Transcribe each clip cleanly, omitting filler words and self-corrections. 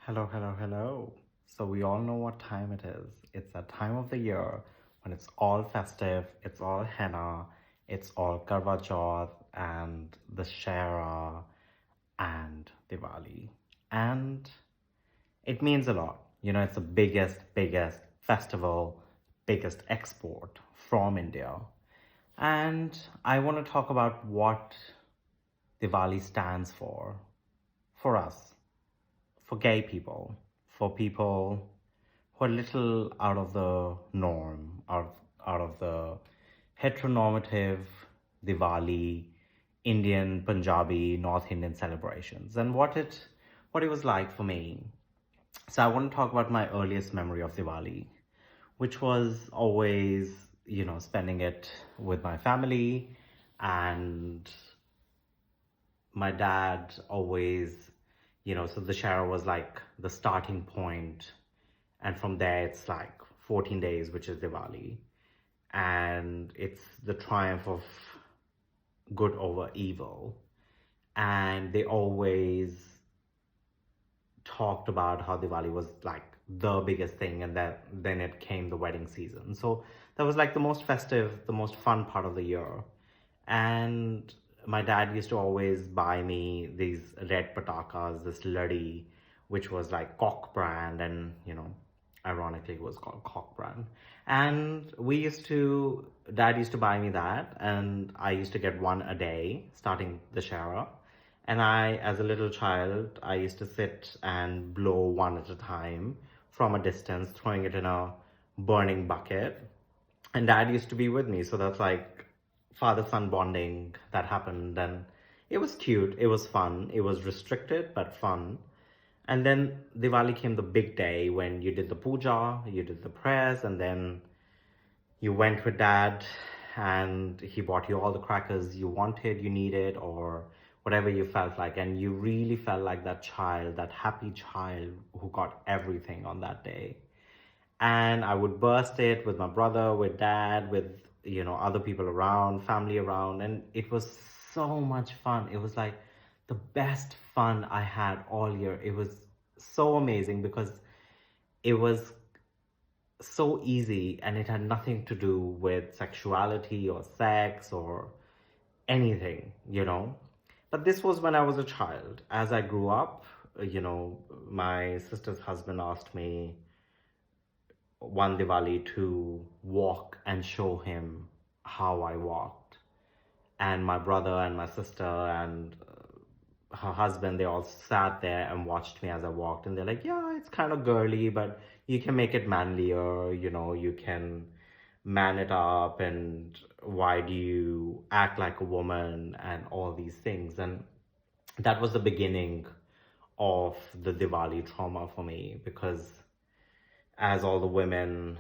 Hello, hello, hello. So we all know what time it is. It's that time of the year when it's all festive, it's all henna, it's all Karwa Chauth and the Shara and Diwali. And it means a lot. It's the biggest festival, biggest export from India. And I want to talk about what Diwali stands for us, for gay people, for people who are little out of the norm, out of the heteronormative Diwali, Indian, Punjabi, North Indian celebrations, and what it was like for me. So I want to talk about my earliest memory of Diwali, which was always, spending it with my family, and my dad always, so the Shara was like the starting point, and from there it's like 14 days, which is Diwali, and it's the triumph of good over evil. And they always talked about how Diwali was like the biggest thing, and that then it came the wedding season. So that was like the most festive, the most fun part of the year. And my dad used to always buy me these red patakas, this luddy, which was like Cock brand, and ironically it was called Cock brand. And dad used to buy me that, and I used to get one a day starting the Shara. And I, as a little child, I used to sit and blow one at a time from a distance, throwing it in a burning bucket. And dad used to be with me. So that's like father son bonding that happened. And it was cute. It was fun. It was restricted, but fun. And then Diwali came, the big day when you did the puja, you did the prayers, and then you went with dad and he bought you all the crackers you wanted, you needed, or whatever you felt like. And you really felt like that child, that happy child who got everything on that day. And I would burst it with my brother, with dad, with, other people around, family around. And it was so much fun. It was like the best fun I had all year. It was so amazing because it was so easy, and it had nothing to do with sexuality or sex or anything. But this was when I was a child. As I grew up, my sister's husband asked me one Diwali to walk and show him how I walked. And my brother and my sister and her husband, they all sat there and watched me as I walked. And they're like, yeah, it's kind of girly, but you can make it manlier, you can man it up. And why do you act like a woman and all these things? And that was the beginning of the Diwali trauma for me, because as all the women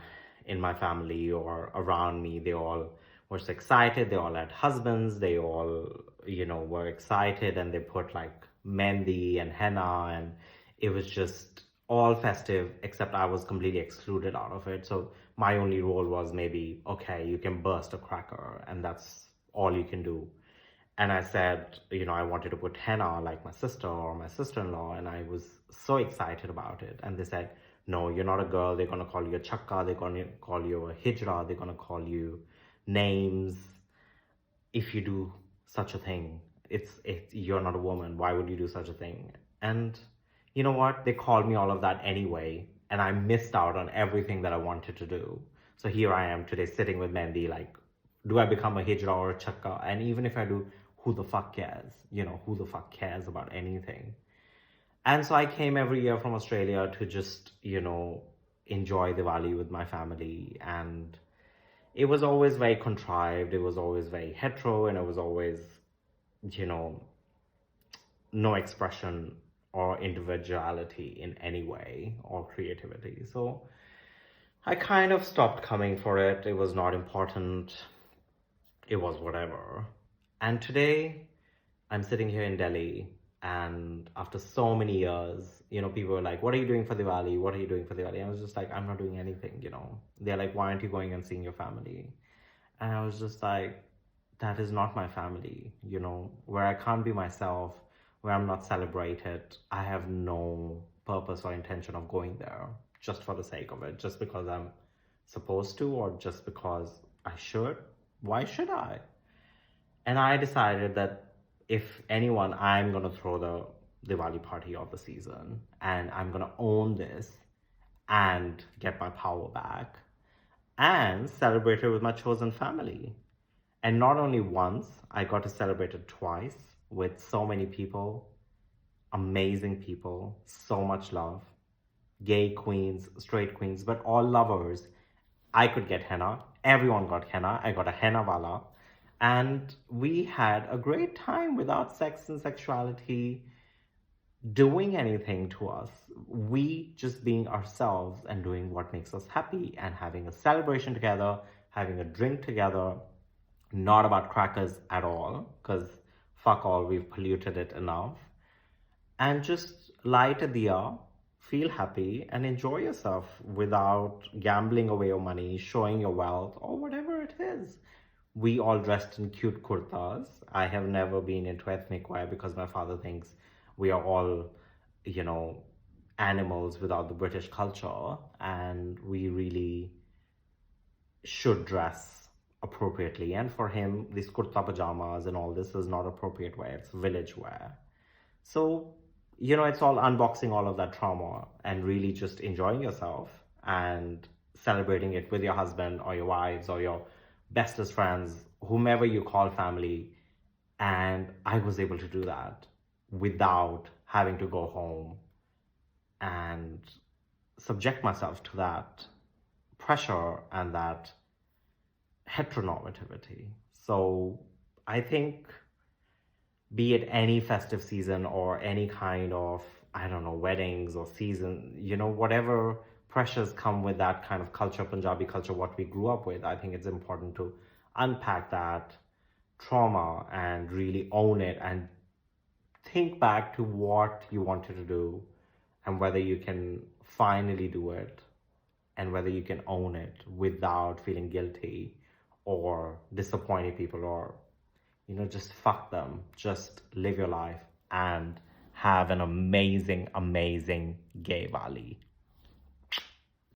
in my family or around me, they all were so excited. They all had husbands. They all, were excited, and they put like mehndi and henna, and it was just all festive, except I was completely excluded out of it. So my only role was maybe, okay, you can burst a cracker, and that's all you can do. And I said, I wanted to put henna like my sister or my sister-in-law, and I was so excited about it. And they said, no, you're not a girl. They're going to call you a chakka. They're going to call you a hijra. They're going to call you names if you do such a thing. You're not a woman. Why would you do such a thing? And you know what? They called me all of that anyway, and I missed out on everything that I wanted to do. So here I am today sitting with Mehndi, like, do I become a hijra or a chakka? And even if I do, who the fuck cares? Who the fuck cares about anything? And so I came every year from Australia to just, enjoy Diwali with my family. And it was always very contrived. It was always very hetero, and it was always, you know, no expression or individuality in any way or creativity. So I kind of stopped coming for it. It was not important. It was whatever. And today I'm sitting here in Delhi, and after so many years, people were like, what are you doing for Diwali? What are you doing for Diwali? I was just like, I'm not doing anything. They're like, why aren't you going and seeing your family? And I was just like, that is not my family, where I can't be myself, where I'm not celebrated. I have no purpose or intention of going there just for the sake of it, just because I'm supposed to or just because I should. Why should I? And I decided that if anyone, I'm going to throw the Diwali party of the season and I'm going to own this and get my power back and celebrate it with my chosen family. And not only once, I got to celebrate it twice with so many people, amazing people, so much love, gay queens, straight queens, but all lovers. I could get henna. Everyone got henna. I got a henna wala. And we had a great time without sex and sexuality doing anything to us. We just being ourselves and doing what makes us happy and having a celebration together, having a drink together. Not about crackers at all, because fuck all, we've polluted it enough. And just light a diya, feel happy, and enjoy yourself without gambling away your money, showing your wealth, or whatever it is. We all dressed in cute kurtas. I have never been into ethnic wear because my father thinks we are all, you know, animals without the British culture, and we really should dress appropriately. And for him, these kurta pajamas and all this is not appropriate wear, it's village wear. So, you know, it's all unboxing all of that trauma and really just enjoying yourself and celebrating it with your husband or your wives or your bestest friends, whomever you call family. And I was able to do that without having to go home and subject myself to that pressure and that heteronormativity. So I think, be it any festive season or any kind of, I don't know, weddings or season, you know, whatever pressures come with that kind of culture, Punjabi culture, what we grew up with, I think it's important to unpack that trauma and really own it and think back to what you wanted to do and whether you can finally do it and whether you can own it without feeling guilty or disappointing people or, you know, just fuck them. Just live your life and have an amazing, amazing gay Diwali.